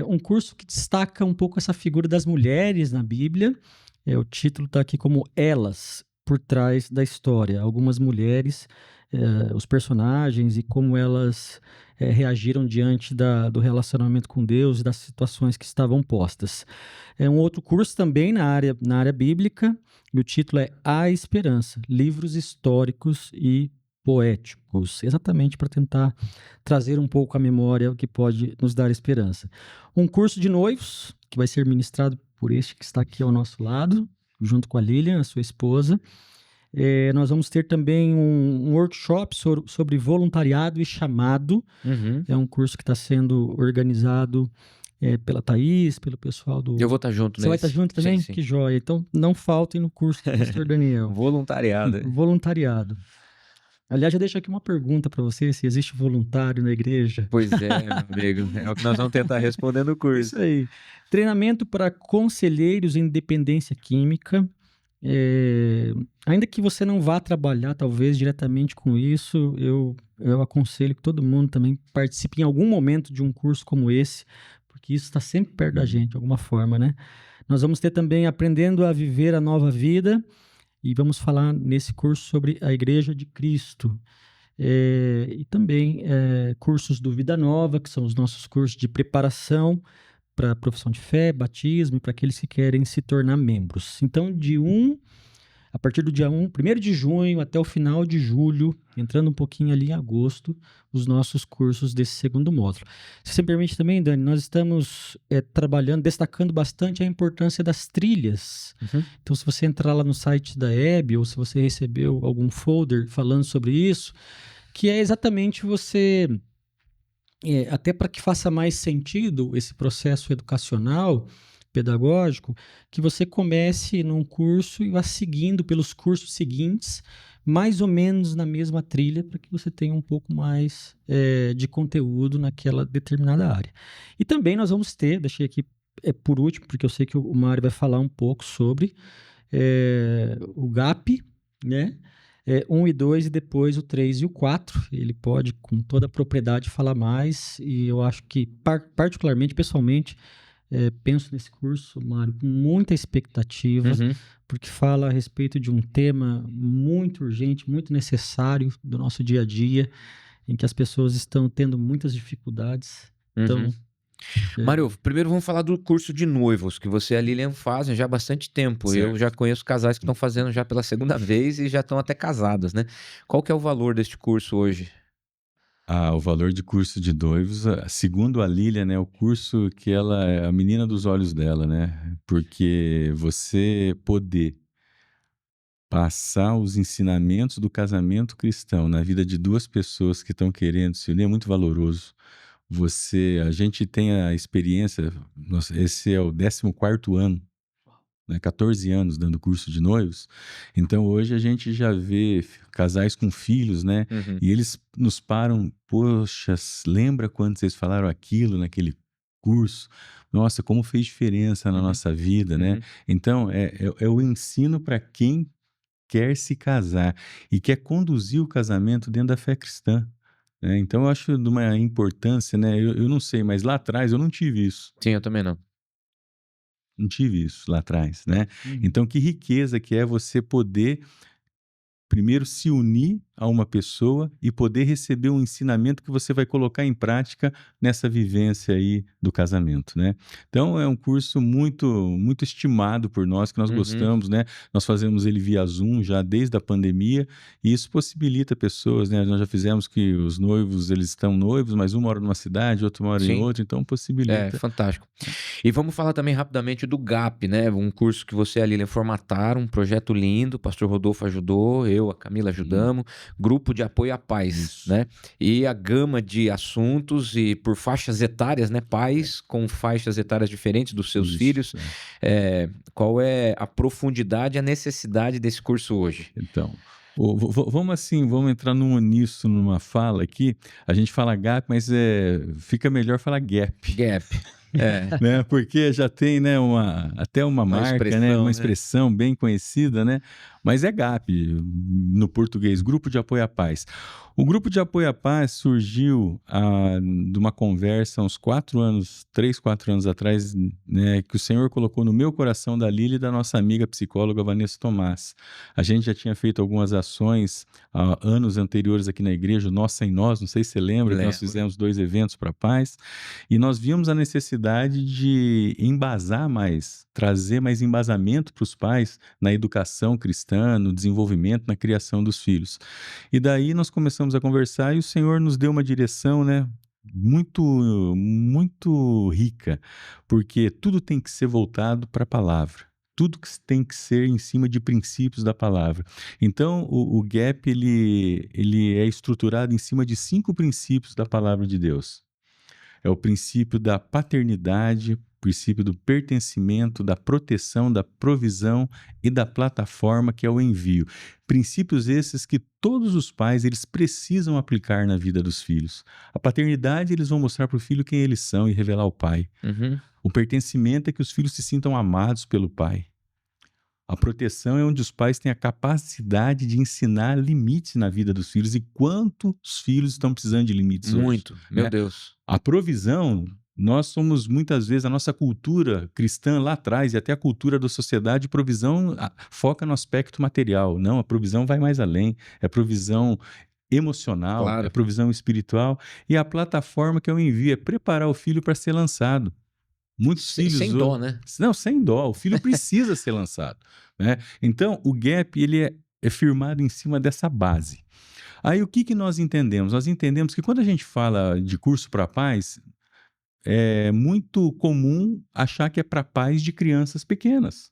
Um curso que destaca um pouco essa figura das mulheres na Bíblia. O título está aqui como Elas, por trás da história. Algumas mulheres, os personagens e como elas reagiram diante do relacionamento com Deus e das situações que estavam postas. Um outro curso também na área bíblica, e o título é A Esperança, livros históricos e poéticos, exatamente para tentar trazer um pouco à memória o que pode nos dar esperança. Um curso de noivos, que vai ser ministrado por este que está aqui ao nosso lado, junto com a Lilian, a sua esposa. Nós vamos ter também um workshop sobre voluntariado e chamado. É um curso que está sendo organizado pela Thaís, pelo pessoal Eu do... vou estar junto Você vai estar nesse. junto Sim, também? sim. Que joia. Então, não faltem no curso do pastor Daniel. Voluntariado. Voluntariado. Aliás, já deixo aqui uma pergunta para você, se existe voluntário na igreja. Pois é, meu amigo. É o que nós vamos tentar responder no curso. Isso aí. Treinamento para conselheiros em dependência química. Ainda que você não vá trabalhar, talvez, diretamente com isso, eu aconselho que todo mundo também participe em algum momento de um curso como esse, porque isso está sempre perto da gente, de alguma forma, né? Nós vamos ter também Aprendendo a Viver a Nova Vida, e vamos falar nesse curso sobre a Igreja de Cristo. E também cursos do Vida Nova, que são os nossos cursos de preparação para a profissão de fé, batismo e para aqueles que querem se tornar membros. Então, a partir do dia 1º de junho até o final de julho, entrando um pouquinho ali em agosto, os nossos cursos desse segundo módulo. Se você me permite também, Dani, nós estamos trabalhando, destacando bastante a importância das trilhas. Uhum. Então, se você entrar lá no site da EB, ou se você recebeu algum folder falando sobre isso, que é exatamente você... até para que faça mais sentido esse processo educacional, pedagógico, que você comece num curso e vá seguindo pelos cursos seguintes, mais ou menos na mesma trilha, para que você tenha um pouco mais de conteúdo naquela determinada área. E também nós vamos ter, deixei aqui por último, porque eu sei que o Mário vai falar um pouco sobre o GAP, né? 1 e 2 e depois o 3 e o 4. Ele pode, com toda a propriedade, falar mais. E eu acho que, particularmente, pessoalmente, penso nesse curso, Mário, com muita expectativa, Uhum. porque fala a respeito de um tema muito urgente, muito necessário do nosso dia a dia, em que as pessoas estão tendo muitas dificuldades. Então, Mário, primeiro vamos falar do curso de noivos, que você e a Lilian fazem já há bastante tempo. Certo. Eu já conheço casais que estão fazendo já pela segunda vez e já estão até casados, né? Qual que é o valor deste curso hoje? O valor de curso de noivos, segundo a Lília, né, o curso que ela é a menina dos olhos dela, né? Porque você poder passar os ensinamentos do casamento cristão na vida de duas pessoas que estão querendo se unir é muito valoroso. A gente tem a experiência, esse é o 14º ano, né, 14 anos dando curso de noivos. Então hoje a gente já vê casais com filhos, né? Uhum. E eles nos param, poxa, lembra quando vocês falaram aquilo naquele curso? Nossa, como fez diferença na nossa vida, né? Então é o ensino para quem quer se casar e quer conduzir o casamento dentro da fé cristã. Né? Então eu acho de uma importância, né? Eu não sei, mas lá atrás eu não tive isso. Sim, eu também não. Não tive isso lá atrás, né? Então, que riqueza que é você poder primeiro se unir a uma pessoa e poder receber um ensinamento que você vai colocar em prática nessa vivência aí do casamento, né? Então, é um curso muito, muito estimado por nós, que nós gostamos, né? Nós fazemos ele via Zoom já desde a pandemia e isso possibilita pessoas, né? Nós já fizemos que os noivos, eles estão noivos, mas um mora numa cidade, outro mora em outra, então possibilita. É, fantástico. E vamos falar também rapidamente do GAP, né? Um curso que você e a Lilian formataram, um projeto lindo, o pastor Rodolfo ajudou, a Camila ajudamos, grupo de apoio à paz, Isso. né? E a gama de assuntos e por faixas etárias, né? Pais com faixas etárias diferentes dos seus Isso, filhos. Qual é a profundidade e a necessidade desse curso hoje? Então, vamos entrar num uníssono, numa fala aqui. A gente fala gap, mas fica melhor falar gap. Gap. Né? Porque já tem, né, até uma marca, expressão, né? né? Uma expressão bem conhecida, né? Mas é GAP, no português, Grupo de Apoio à Paz. O Grupo de Apoio à Paz surgiu de uma conversa uns 3, 4 anos atrás, né, que o Senhor colocou no meu coração da Lília e da nossa amiga psicóloga Vanessa Tomás. A gente já tinha feito algumas ações anos anteriores aqui na igreja, Nossa em Nós, não sei se você lembra, que nós fizemos 2 eventos para a paz, e nós vimos a necessidade de embasar mais, trazer mais embasamento para os pais na educação cristã, no desenvolvimento, na criação dos filhos. E daí nós começamos a conversar e o Senhor nos deu uma direção, né, muito, muito rica, porque tudo tem que ser voltado para a palavra. Tudo tem que ser em cima de princípios da palavra. Então, o GAP, ele é estruturado em cima de 5 princípios da palavra de Deus. é o princípio da paternidade, princípio do pertencimento, da proteção, da provisão e da plataforma que é o envio. Princípios esses que todos os pais eles precisam aplicar na vida dos filhos. A paternidade eles vão mostrar para o filho quem eles são e revelar o pai. Uhum. O pertencimento é que os filhos se sintam amados pelo pai. A proteção é onde os pais têm a capacidade de ensinar limites na vida dos filhos e quantos filhos estão precisando de limites hoje. Muito, meu né? Deus. A provisão, nós somos muitas vezes, a nossa cultura cristã lá atrás e até a cultura da sociedade, provisão foca no aspecto material. Não, a provisão vai mais além, é provisão emocional, Claro. é provisão espiritual e a plataforma que eu envio é preparar o filho para ser lançado. Muitos filhos Sem dó, né? Não, sem dó. O filho precisa ser lançado, né? Então, o gap ele é firmado em cima dessa base. Aí, o que nós entendemos? Nós entendemos que quando a gente fala de curso para pais, é muito comum achar que é para pais de crianças pequenas.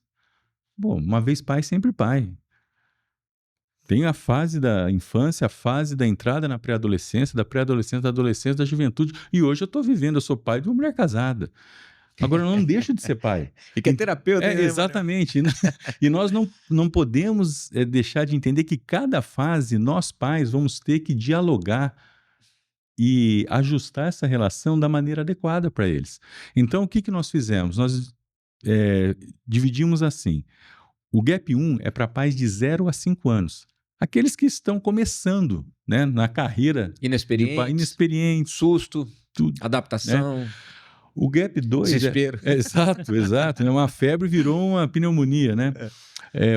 Bom, uma vez pai, sempre pai. Tem a fase da infância, a fase da entrada na pré-adolescência, da adolescência, da juventude. E hoje eu estou vivendo, eu sou pai de uma mulher casada. Agora, eu não deixo de ser pai. E que é terapeuta, né, exatamente. E nós não podemos deixar de entender que cada fase, nós pais, vamos ter que dialogar e ajustar essa relação da maneira adequada para eles. Então, o que nós fizemos? Nós dividimos assim. O Gap 1 é para pais de 0 a 5 anos. Aqueles que estão começando, né, na carreira inexperientes, de pai, inexperientes, susto, tudo, adaptação... né? O Gap 2... Desespero. Exato. Uma febre virou uma pneumonia, né?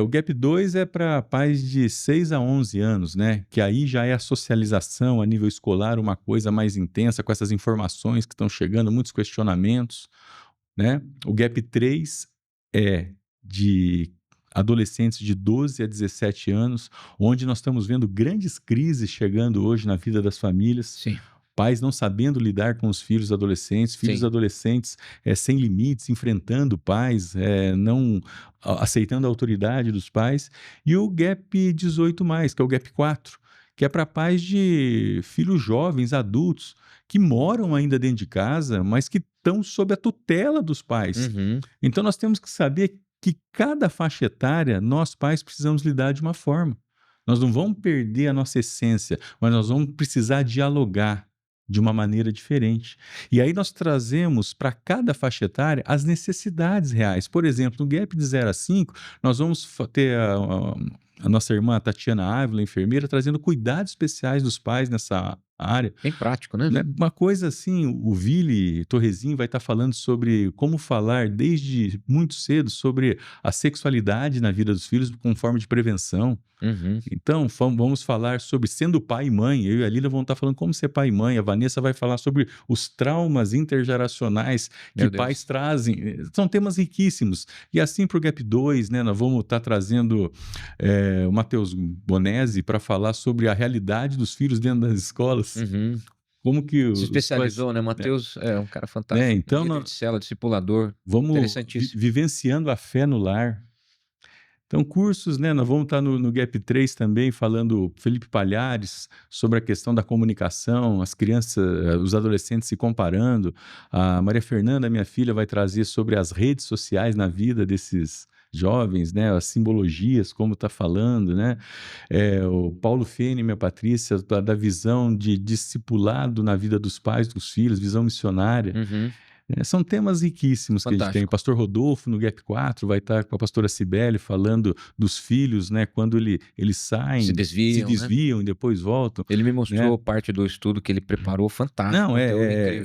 O Gap 2 é para pais de 6 a 11 anos, né? Que aí já é a socialização a nível escolar, uma coisa mais intensa com essas informações que estão chegando, muitos questionamentos, né? O Gap 3 é de adolescentes de 12 a 17 anos, onde nós estamos vendo grandes crises chegando hoje na vida das famílias. Sim. Pais não sabendo lidar com os filhos adolescentes, filhos adolescentes sem limites, enfrentando pais, não aceitando a autoridade dos pais. E o Gap 18+, que é o Gap 4, que é para pais de filhos jovens, adultos, que moram ainda dentro de casa, mas que estão sob a tutela dos pais. Uhum. Então nós temos que saber que cada faixa etária, nós pais precisamos lidar de uma forma. Nós não vamos perder a nossa essência, mas nós vamos precisar dialogar de uma maneira diferente. E aí nós trazemos para cada faixa etária as necessidades reais. Por exemplo, no Gap de 0 a 5, nós vamos ter a nossa irmã Tatiana Ávila, enfermeira, trazendo cuidados especiais dos pais nessa área. Bem prático, né? Uma coisa assim, o Vili Torrezinho vai estar falando sobre como falar desde muito cedo sobre a sexualidade na vida dos filhos como forma de prevenção. Uhum. Então, vamos falar sobre sendo pai e mãe. Eu e a Lila vamos estar falando como ser pai e mãe. A Vanessa vai falar sobre os traumas intergeracionais que pais trazem. São temas riquíssimos. E assim para o Gap 2, né, nós vamos estar trazendo o Matheus Bonesi para falar sobre a realidade dos filhos dentro das escolas. Uhum. Como que se especializou, né? Matheus é um cara fantástico. Então, líder de célula, discipulador. Vamos vivenciando a fé no lar. Então, cursos, né? Nós vamos estar no Gap 3 também, falando Felipe Palhares sobre a questão da comunicação, as crianças, os adolescentes se comparando. A Maria Fernanda, minha filha, vai trazer sobre as redes sociais na vida desses jovens, né? As simbologias, como está falando, né? O Paulo Fene, minha Patrícia, da visão de discipulado na vida dos pais, dos filhos, visão missionária. Uhum. São temas riquíssimos Fantástico. que a gente tem. O pastor Rodolfo, no Gap 4, vai estar com a pastora Cibele falando dos filhos, né? Quando eles saem, se desviam, né? E depois voltam. Ele me mostrou parte do estudo que ele preparou, fantástico. Não,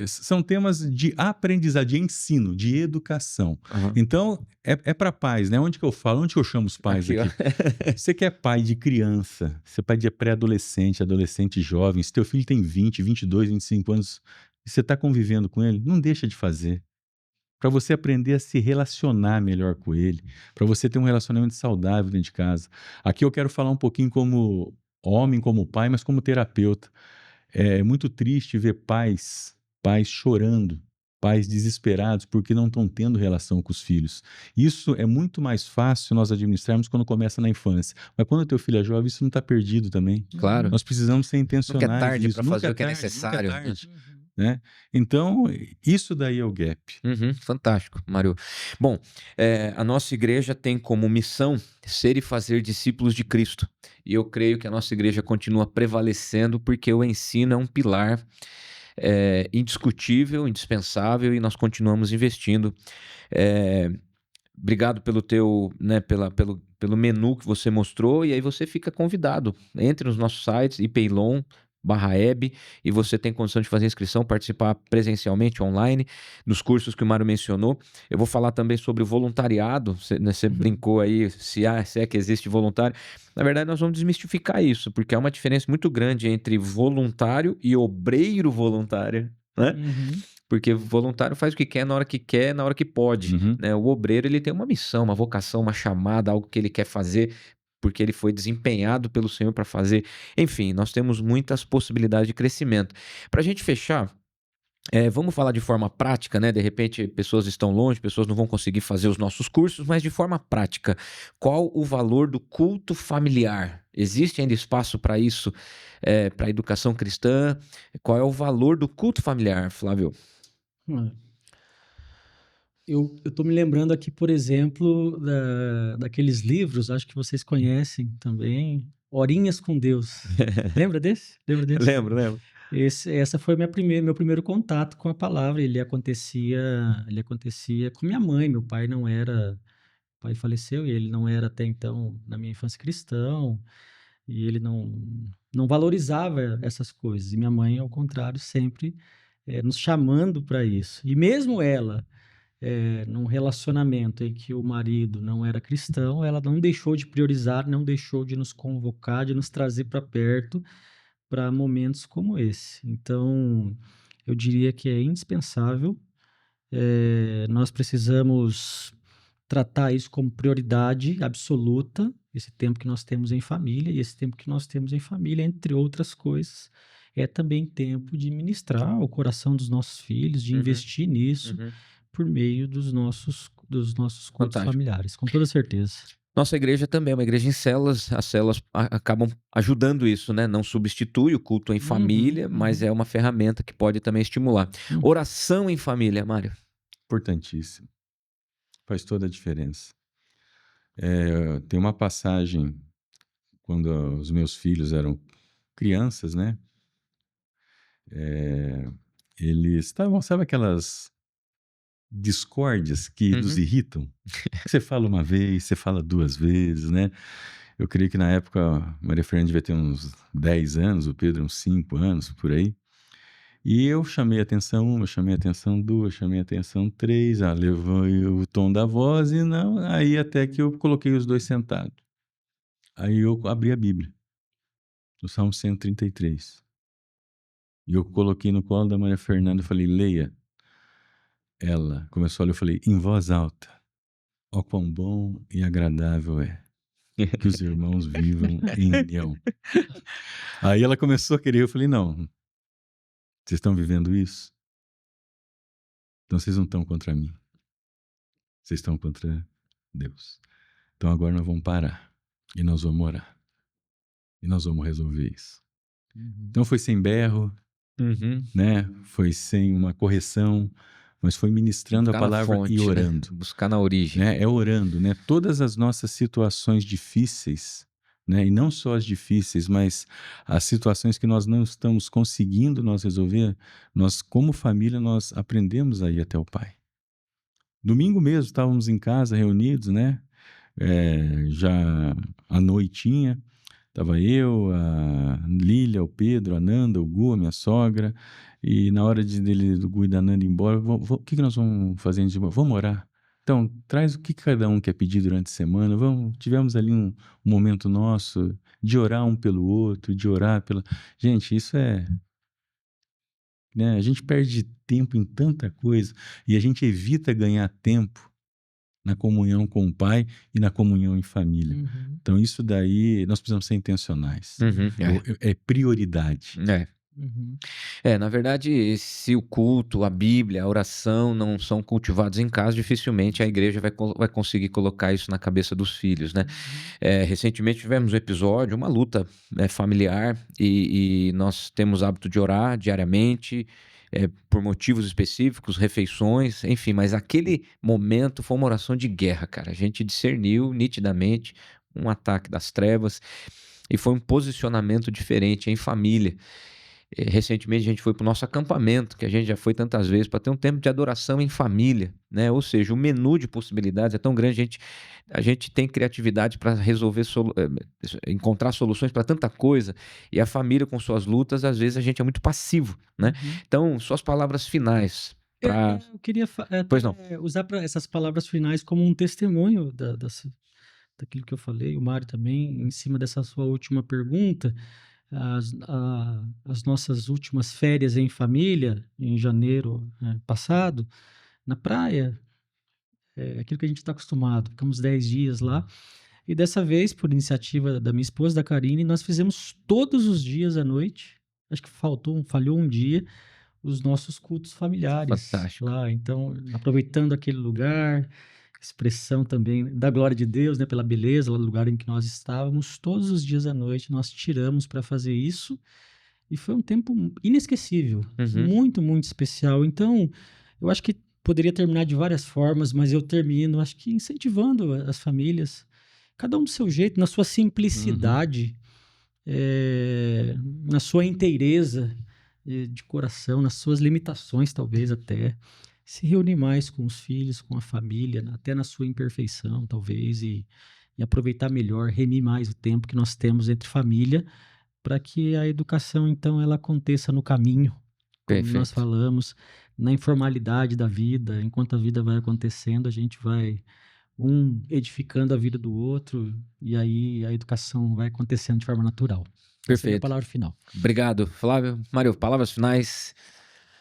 são temas de aprendizagem, de ensino, de educação. Uhum. Então, é para pais, né? Onde que eu falo? Onde que eu chamo os pais aqui? Você que é pai de criança, você é pai de pré-adolescente, adolescente jovem, se teu filho tem 20, 22, 25 anos... e você está convivendo com ele, não deixa de fazer. Para você aprender a se relacionar melhor com ele, para você ter um relacionamento saudável dentro de casa. Aqui eu quero falar um pouquinho como homem, como pai, mas como terapeuta. É muito triste ver pais chorando, pais desesperados porque não estão tendo relação com os filhos. Isso é muito mais fácil nós administrarmos quando começa na infância. Mas quando o teu filho é jovem, isso não está perdido também. Claro. Nós precisamos ser intencionais. Nunca é tarde para fazer o que é necessário. né? Então, isso daí é o gap. Fantástico, Mário. Bom, a nossa igreja tem como missão ser e fazer discípulos de Cristo. E eu creio que a nossa igreja continua prevalecendo porque o ensino é um pilar indiscutível, indispensável, e nós continuamos investindo. Obrigado pelo teu, né, pelo menu que você mostrou, e aí você fica convidado. Entre nos nossos sites, ipeilon.com/eb, e você tem condição de fazer inscrição, participar presencialmente, online, nos cursos que o Mário mencionou. Eu vou falar também sobre o voluntariado. Você brincou aí, se é que existe voluntário. Na verdade, nós vamos desmistificar isso, porque há uma diferença muito grande entre voluntário e obreiro voluntário, né? Porque voluntário faz o que quer, na hora que pode, né? O obreiro, ele tem uma missão, uma vocação, uma chamada, algo que ele quer fazer porque ele foi desempenhado pelo Senhor para fazer. Enfim, nós temos muitas possibilidades de crescimento. Para a gente fechar, vamos falar de forma prática, né? De repente, pessoas estão longe, pessoas não vão conseguir fazer os nossos cursos, mas de forma prática, qual o valor do culto familiar? Existe ainda espaço para isso, para a educação cristã? Qual é o valor do culto familiar, Flávio? Eu estou me lembrando aqui, por exemplo, daqueles livros, acho que vocês conhecem também, Horinhas com Deus. Lembra desse? Lembro. Essa foi meu primeiro contato com a palavra. Ele acontecia com minha mãe. Meu pai não era, o pai faleceu e ele não era até então, na minha infância, cristão, e ele não valorizava essas coisas. E minha mãe, ao contrário, sempre nos chamando para isso. E mesmo ela, num relacionamento em que o marido não era cristão, ela não deixou de priorizar, não deixou de nos convocar, de nos trazer para perto para momentos como esse. Então, eu diria que é indispensável. Nós precisamos tratar isso como prioridade absoluta, esse tempo que nós temos em família, e esse tempo que nós temos em família, entre outras coisas, é também tempo de ministrar o coração dos nossos filhos, de investir nisso por meio dos nossos cultos Fantástico. familiares, com toda certeza. Nossa igreja também é uma igreja em células. As células acabam ajudando isso, né? Não substitui o culto em família, mas é uma ferramenta que pode também estimular. Oração em família, Mário. Importantíssimo. Faz toda a diferença. Tem uma passagem, quando os meus filhos eram crianças, né? Eles estavam, sabe aquelas discórdias que nos irritam? Você fala uma vez, você fala duas vezes, né? Eu creio que na época a Maria Fernanda devia ter uns 10 anos, o Pedro uns 5 anos, por aí. E eu chamei a atenção uma, chamei a atenção duas, chamei a atenção três, levei o tom da voz e não, aí até que eu coloquei os dois sentados. Aí eu abri a Bíblia, no Salmo 133. E eu coloquei no colo da Maria Fernanda e falei, leia. Ela começou a ler, eu falei, em voz alta, ó quão bom e agradável é que os irmãos vivam em união. Aí ela começou a querer, eu falei, não, vocês estão vivendo isso? Então vocês não estão contra mim. Vocês estão contra Deus. Então agora nós vamos parar e nós vamos orar. E nós vamos resolver isso. Então foi sem berro, né? Foi sem uma correção, mas foi ministrando Buscar a palavra na fonte, e orando. né? Buscar na origem. Né? É orando, né? Todas as nossas situações difíceis, né? E não só as difíceis, mas as situações que nós não estamos conseguindo nós resolver, nós como família nós aprendemos a ir até o Pai. Domingo mesmo estávamos em casa reunidos, né? Já à noitinha, estava eu, a Lília, o Pedro, a Nanda, o Gu, a minha sogra, e na hora do Gu e da Nanda ir embora, o que nós vamos fazer antes de ir embora? Vamos orar. Então, traz o que cada um quer pedir durante a semana. Tivemos ali um momento nosso de orar um pelo outro, de orar pela... Gente, isso né? A gente perde tempo em tanta coisa e a gente evita ganhar tempo na comunhão com o Pai e na comunhão em família. Então, isso daí, nós precisamos ser intencionais. É prioridade. Na verdade, se o culto, a Bíblia, a oração não são cultivados em casa, dificilmente a igreja vai conseguir colocar isso na cabeça dos filhos, né? Recentemente tivemos um episódio, uma luta familiar, e nós temos hábito de orar diariamente, por motivos específicos, refeições, enfim, mas aquele momento foi uma oração de guerra, cara. A gente discerniu nitidamente um ataque das trevas e foi um posicionamento diferente em família. Recentemente a gente foi para o nosso acampamento, que a gente já foi tantas vezes, para ter um tempo de adoração em família, né? Ou seja, o menu de possibilidades é tão grande, a gente tem criatividade para resolver, encontrar soluções para tanta coisa, e a família com suas lutas, às vezes a gente é muito passivo, né? Uhum. Então, suas palavras finais para... Eu queria Pois não. usar essas palavras finais como um testemunho daquilo que eu falei, o Mário também, em cima dessa sua última pergunta. As nossas últimas férias em família, em janeiro passado, na praia, aquilo que a gente está acostumado. Ficamos 10 dias lá. E dessa vez, por iniciativa da minha esposa, da Karine, nós fizemos todos os dias à noite. Acho que falhou um dia, os nossos cultos familiares Fantástico. lá. Então, aproveitando aquele lugar, expressão também da glória de Deus, né, pela beleza lá do lugar em que nós estávamos, todos os dias à noite nós tiramos para fazer isso. E foi um tempo inesquecível, Uhum. muito, muito especial. Então, eu acho que poderia terminar de várias formas, mas eu termino, acho que incentivando as famílias, cada um do seu jeito, na sua simplicidade, na sua inteireza de coração, nas suas limitações, talvez até, se reunir mais com os filhos, com a família, até na sua imperfeição, talvez, e aproveitar melhor, remir mais o tempo que nós temos entre família, para que a educação, então, ela aconteça no caminho, como nós Perfeito. falamos, na informalidade da vida. Enquanto a vida vai acontecendo, a gente vai edificando a vida do outro, e aí a educação vai acontecendo de forma natural. Essa seria a Perfeito. palavra final. Obrigado, Flávio. Mário, palavras finais.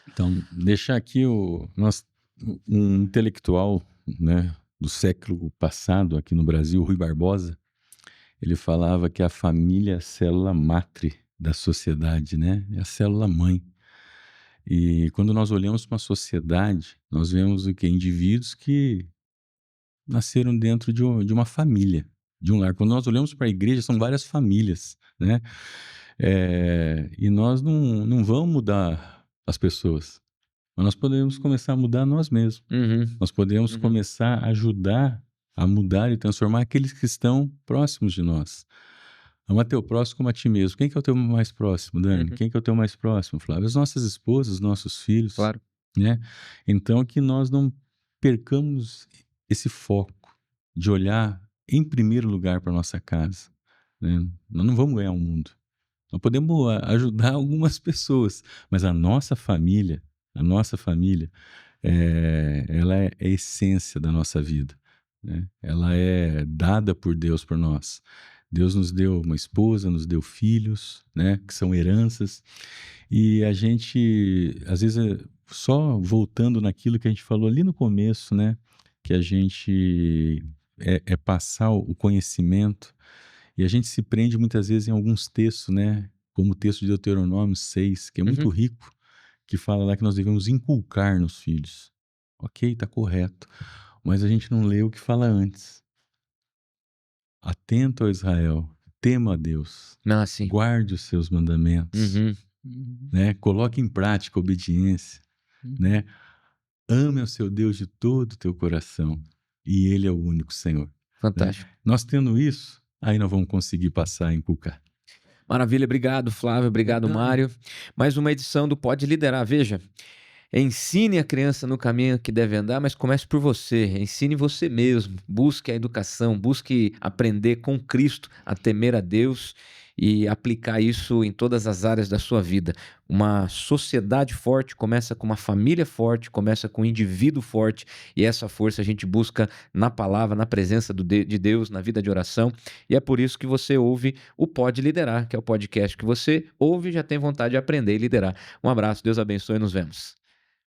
Então, deixar aqui um intelectual, né, do século passado aqui no Brasil, Rui Barbosa, ele falava que a família é a célula matre da sociedade, né? É a célula mãe. E quando nós olhamos para uma sociedade, nós vemos o que? Indivíduos que nasceram dentro de uma família, de um lar. Quando nós olhamos para a igreja, são várias famílias, né? E nós não vamos mudar as pessoas, mas nós podemos começar a mudar nós mesmos. Uhum. Nós podemos Uhum. começar a ajudar a mudar e transformar aqueles que estão próximos de nós. Ama teu próximo como a ti mesmo. Quem que é o teu mais próximo, Dani? Uhum. Quem que é o teu mais próximo, Flávio? As nossas esposas, os nossos filhos, Claro. né? Então, que nós não percamos esse foco de olhar em primeiro lugar para nossa casa, né? Nós não vamos ganhar o mundo. Nós podemos ajudar algumas pessoas, mas a nossa família, ela é a essência da nossa vida, né? Ela é dada por Deus por nós. Deus nos deu uma esposa, nos deu filhos, né, que são heranças, e a gente, às vezes, só voltando naquilo que a gente falou ali no começo, né, que a gente passar o conhecimento, e a gente se prende muitas vezes em alguns textos, né, como o texto de Deuteronômio 6, que é muito Uhum. rico, que fala lá que nós devemos inculcar nos filhos. Ok, está correto, mas a gente não lê o que fala antes. Atento ao Israel, tema a Deus, Sim. guarde os seus mandamentos, Uhum. né? Coloque em prática a obediência, né? Ame ao seu Deus de todo o teu coração, e Ele é o único Senhor. Fantástico. Né? Nós tendo isso, aí nós vamos conseguir passar a inculcar. Maravilha, obrigado, Flávio, obrigado, Mário. Mais uma edição do Pode Liderar. Veja, ensine a criança no caminho que deve andar, mas comece por você. Ensine você mesmo. Busque a educação, busque aprender com Cristo a temer a Deus e aplicar isso em todas as áreas da sua vida. Uma sociedade forte começa com uma família forte, começa com um indivíduo forte, e essa força a gente busca na palavra, na presença de Deus, na vida de oração, e é por isso que você ouve o Pode Liderar, que é o podcast que você ouve e já tem vontade de aprender e liderar. Um abraço, Deus abençoe e nos vemos.